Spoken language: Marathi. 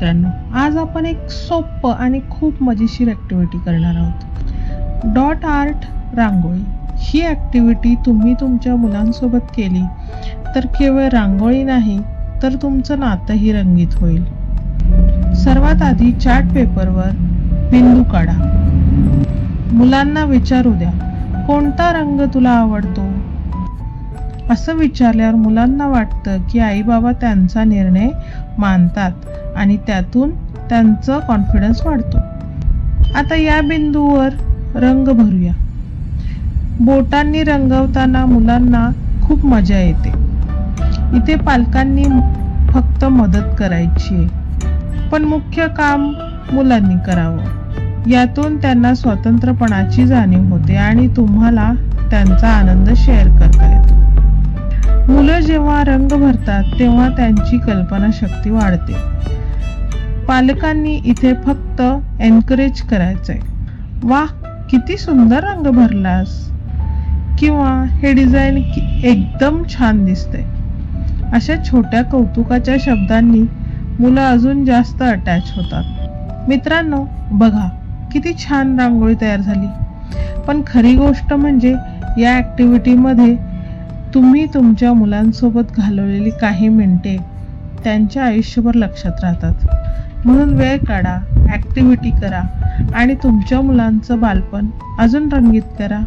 मित्रांनो, आज आपण एक सोपं आणि खूप मजेशीर ॲक्टिव्हिटी करणार आहोत. डॉट आर्ट रांगोळी. ही ॲक्टिव्हिटी तुम्ही तुमच्या मुलांसोबत केली तर केवळ रांगोळी नाही तर तुमचं नातंही रंगीत होईल. सर्वात आधी चार्ट पेपरवर बिंदू काढा. मुलांना विचारू द्या, कोणता रंग तुला आवडतो? असं विचारल्यावर मुलांना वाटतं की आई बाबा त्यांचा निर्णय मानतात आणि त्यातून त्यांचं कॉन्फिडन्स वाढतो. आता या बिंदूवर रंग भरूया. बोटांनी रंगवताना मुलांना खूप मजा येते. इथे पालकांनी फक्त मदत करायची आहे, पण मुख्य काम मुलांनी करावं. यातून त्यांना स्वतंत्रपणाची जाणीव होते आणि तुम्हाला त्यांचा आनंद शेअर करता येतो. मुलं जेव्हा रंग भरतात तेव्हा त्यांची कल्पनाशक्ती वाढते. पालकांनी इथे फक्त एनकरेज करायचंय. वाह, किती सुंदर रंग भरलास, किंवा हे डिझाईन एकदम छान दिसतंय. अशा छोट्या कौतुकाच्या शब्दांनी मुलं अजून जास्त अटॅच होतात. मित्रांनो, बघा किती छान रांगोळी तयार झाली. पण खरी गोष्ट म्हणजे या ॲक्टिव्हिटीमध्ये तुम्ही तुमच्या मुलांसोबत घालवलेली काही मिनिटे त्यांच्या आयुष्यभर लक्षात राहतात. म्हणून वेळ काढा, ॲक्टिव्हिटी करा आणि तुमच्या मुलांचं बालपण अजून रंगीत करा.